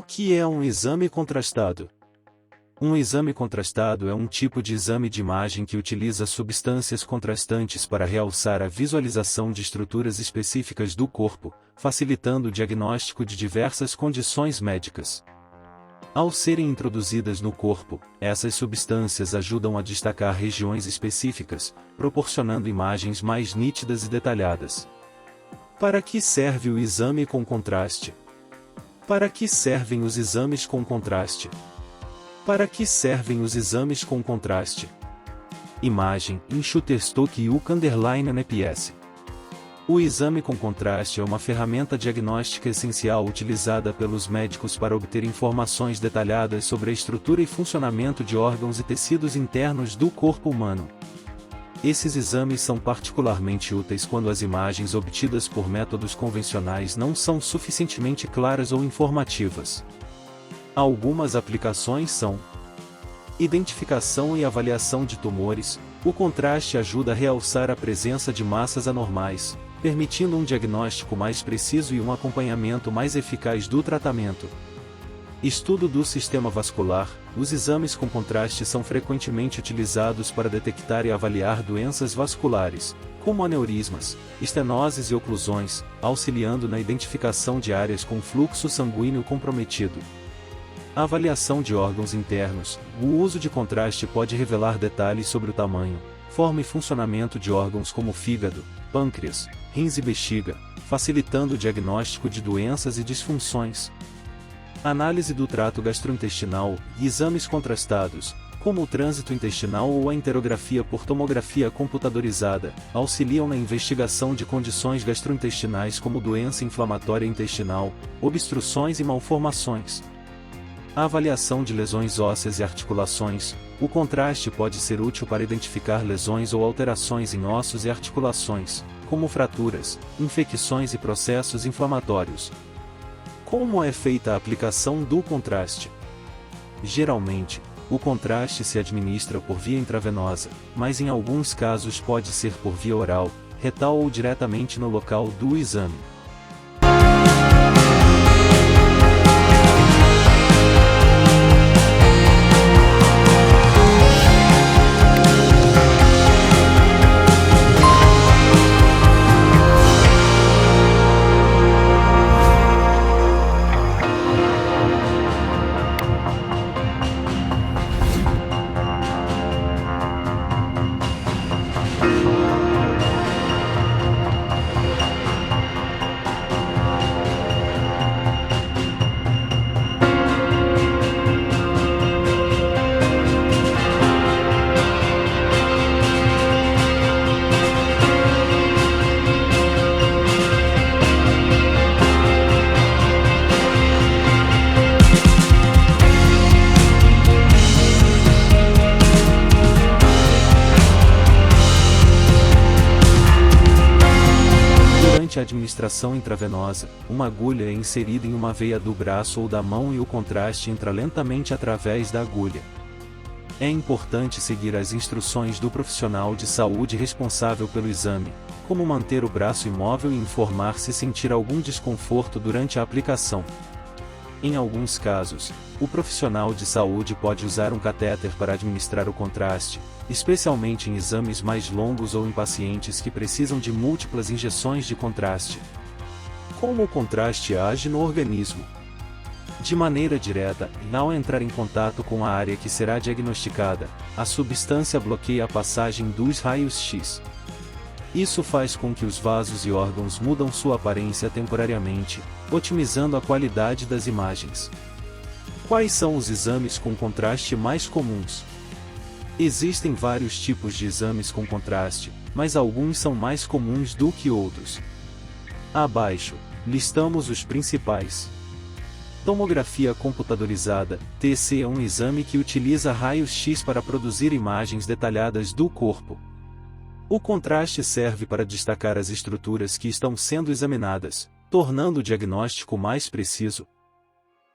que é um exame contrastado? Um exame contrastado é um tipo de exame de imagem que utiliza substâncias contrastantes para realçar a visualização de estruturas específicas do corpo, facilitando o diagnóstico de diversas condições médicas. Ao serem introduzidas no corpo, essas substâncias ajudam a destacar regiões específicas, proporcionando imagens mais nítidas e detalhadas. Para que serve o exame com contraste? Para que servem os exames com contraste? Para que servem os exames com contraste? Imagem, em Shutterstock e UK_NPS. O exame com contraste é uma ferramenta diagnóstica essencial utilizada pelos médicos para obter informações detalhadas sobre a estrutura e funcionamento de órgãos e tecidos internos do corpo humano. Esses exames são particularmente úteis quando as imagens obtidas por métodos convencionais não são suficientemente claras ou informativas. Algumas aplicações são: identificação e avaliação de tumores. O contraste ajuda a realçar a presença de massas anormais, permitindo um diagnóstico mais preciso e um acompanhamento mais eficaz do tratamento. Estudo do sistema vascular. Os exames com contraste são frequentemente utilizados para detectar e avaliar doenças vasculares, como aneurismas, estenoses e oclusões, auxiliando na identificação de áreas com fluxo sanguíneo comprometido. Avaliação de órgãos internos. O uso de contraste pode revelar detalhes sobre o tamanho, forma e funcionamento de órgãos como fígado, pâncreas, rins e bexiga, facilitando o diagnóstico de doenças e disfunções. Análise do trato gastrointestinal. Exames contrastados, como o trânsito intestinal ou a enterografia por tomografia computadorizada, auxiliam na investigação de condições gastrointestinais como doença inflamatória intestinal, obstruções e malformações. A avaliação de lesões ósseas e articulações. O contraste pode ser útil para identificar lesões ou alterações em ossos e articulações, como fraturas, infecções e processos inflamatórios. Como é feita a aplicação do contraste? Geralmente, o contraste se administra por via intravenosa, mas em alguns casos pode ser por via oral, retal ou diretamente no local do exame. Durante a administração intravenosa, uma agulha é inserida em uma veia do braço ou da mão e o contraste entra lentamente através da agulha. É importante seguir as instruções do profissional de saúde responsável pelo exame, como manter o braço imóvel e informar se sentir algum desconforto durante a aplicação. Em alguns casos, o profissional de saúde pode usar um catéter para administrar o contraste, especialmente em exames mais longos ou em pacientes que precisam de múltiplas injeções de contraste. Como o contraste age no organismo? De maneira direta, ao entrar em contato com a área que será diagnosticada, a substância bloqueia a passagem dos raios X. Isso faz com que os vasos e órgãos mudam sua aparência temporariamente, otimizando a qualidade das imagens. Quais são os exames com contraste mais comuns? Existem vários tipos de exames com contraste, mas alguns são mais comuns do que outros. Abaixo, listamos os principais. Tomografia computadorizada, TC, é um exame que utiliza raios X para produzir imagens detalhadas do corpo. O contraste serve para destacar as estruturas que estão sendo examinadas, tornando o diagnóstico mais preciso.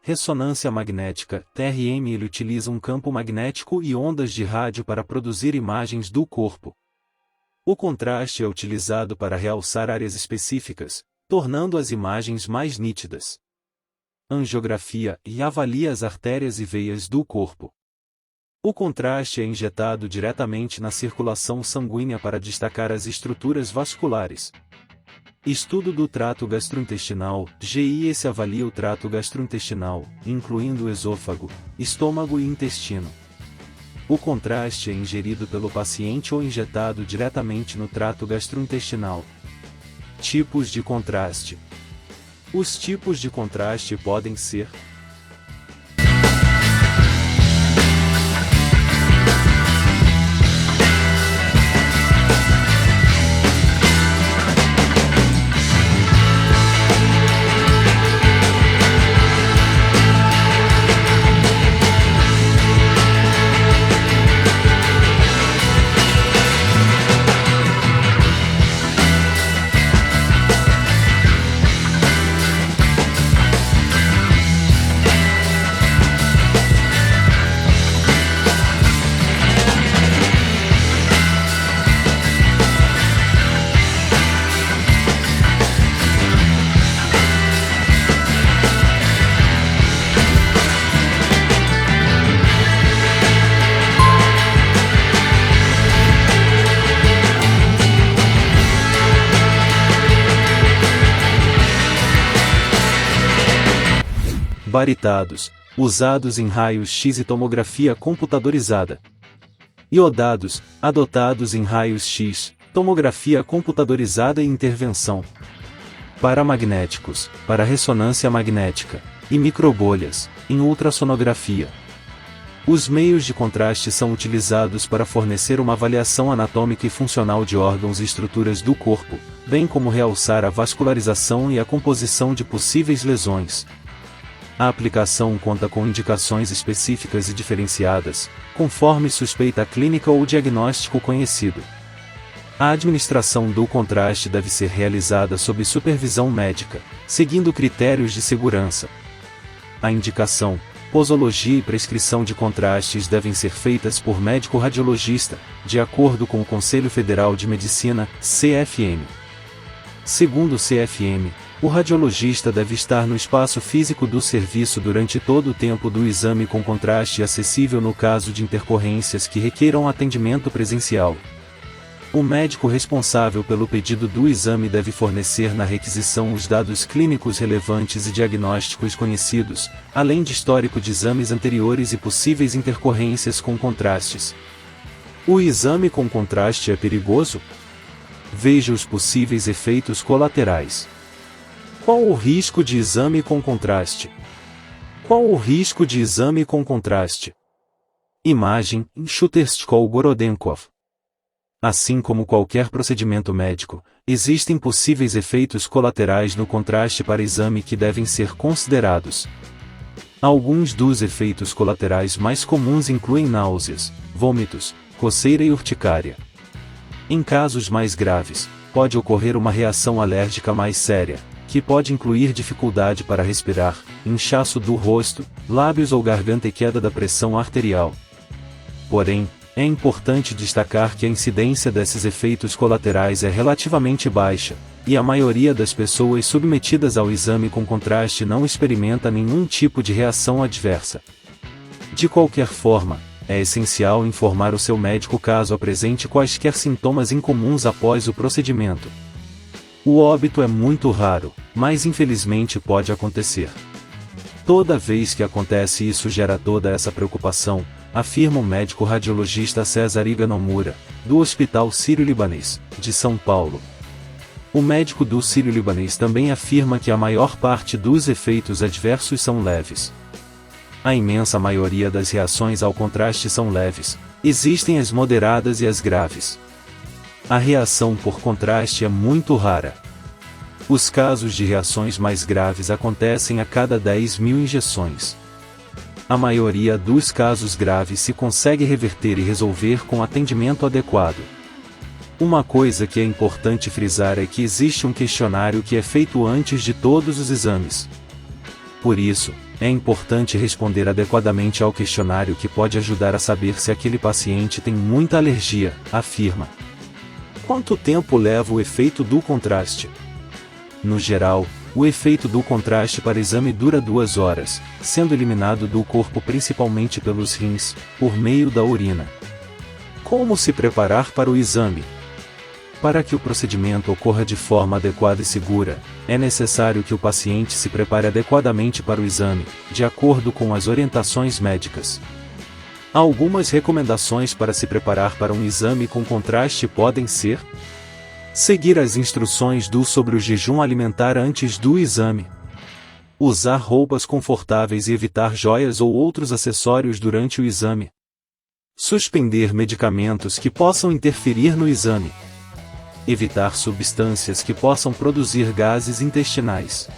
Ressonância magnética, TRM, ele utiliza um campo magnético e ondas de rádio para produzir imagens do corpo. O contraste é utilizado para realçar áreas específicas, tornando as imagens mais nítidas. angiografia e avalia as artérias e veias do corpo. O contraste é injetado diretamente na circulação sanguínea para destacar as estruturas vasculares. Estudo do trato gastrointestinal, GI. Se avalia o trato gastrointestinal, incluindo o esôfago, estômago e intestino. O contraste é ingerido pelo paciente ou injetado diretamente no trato gastrointestinal. Tipos de contraste. Os tipos de contraste podem ser: baritados, usados em raios-x e tomografia computadorizada. Iodados, adotados em raios-x, tomografia computadorizada e intervenção. Paramagnéticos, para ressonância magnética, e microbolhas, em ultrassonografia. Os meios de contraste são utilizados para fornecer uma avaliação anatômica e funcional de órgãos e estruturas do corpo, bem como realçar a vascularização e a composição de possíveis lesões. A aplicação conta com indicações específicas e diferenciadas, conforme suspeita clínica ou diagnóstico conhecido. A administração do contraste deve ser realizada sob supervisão médica, seguindo critérios de segurança. A indicação, posologia e prescrição de contrastes devem ser feitas por médico radiologista, de acordo com o Conselho Federal de Medicina, CFM. Segundo o CFM, o radiologista deve estar no espaço físico do serviço durante todo o tempo do exame com contraste acessível no caso de intercorrências que requeram atendimento presencial. O médico responsável pelo pedido do exame deve fornecer na requisição os dados clínicos relevantes e diagnósticos conhecidos, além de histórico de exames anteriores e possíveis intercorrências com contrastes. O exame com contraste é perigoso? Veja os possíveis efeitos colaterais. Qual o risco de exame com contraste? Qual o risco de exame com contraste? Imagem, Shuterskol-Gorodenkov. Assim como qualquer procedimento médico, existem possíveis efeitos colaterais no contraste para exame que devem ser considerados. Alguns dos efeitos colaterais mais comuns incluem náuseas, vômitos, coceira e urticária. Em casos mais graves, pode ocorrer uma reação alérgica mais séria, que pode incluir dificuldade para respirar, inchaço do rosto, lábios ou garganta e queda da pressão arterial. Porém, é importante destacar que a incidência desses efeitos colaterais é relativamente baixa, e a maioria das pessoas submetidas ao exame com contraste não experimenta nenhum tipo de reação adversa. De qualquer forma, é essencial informar o seu médico caso apresente quaisquer sintomas incomuns após o procedimento. O óbito é muito raro, mas infelizmente pode acontecer. Toda vez que acontece isso gera toda essa preocupação, afirma o médico radiologista César Iga Nomura, do Hospital Sírio-Libanês, de São Paulo. O médico do Sírio-Libanês também afirma que a maior parte dos efeitos adversos são leves. A imensa maioria das reações ao contraste são leves, existem as moderadas e as graves. A reação por contraste é muito rara. Os casos de reações mais graves acontecem a cada 10.000 injeções. A maioria dos casos graves se consegue reverter e resolver com atendimento adequado. Uma coisa que é importante frisar é que existe um questionário que é feito antes de todos os exames. Por isso, é importante responder adequadamente ao questionário que pode ajudar a saber se aquele paciente tem muita alergia, afirma. Quanto tempo leva o efeito do contraste? No geral, O efeito do contraste para exame dura 2 horas, sendo eliminado do corpo principalmente pelos rins, por meio da urina. Como se preparar para o exame? Para que o procedimento ocorra de forma adequada e segura, é necessário que o paciente se prepare adequadamente para o exame, de acordo com as orientações médicas. Algumas recomendações para se preparar para um exame com contraste podem ser: seguir as instruções sobre o jejum alimentar antes do exame. Usar roupas confortáveis e evitar joias ou outros acessórios durante o exame. Suspender medicamentos que possam interferir no exame. Evitar substâncias que possam produzir gases intestinais.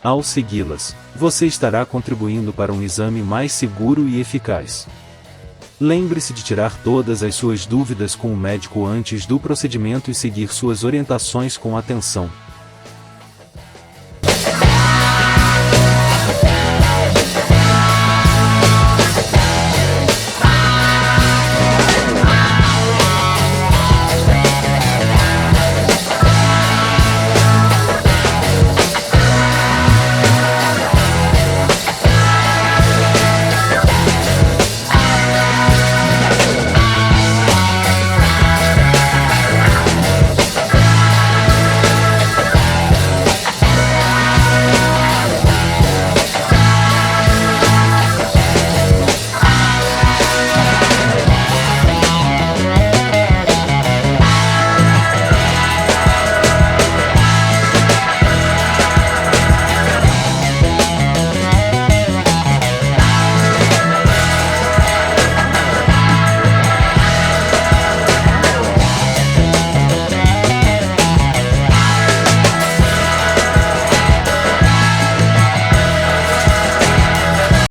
Ao segui-las, você estará contribuindo para um exame mais seguro e eficaz. Lembre-se de tirar todas as suas dúvidas com o médico antes do procedimento e seguir suas orientações com atenção.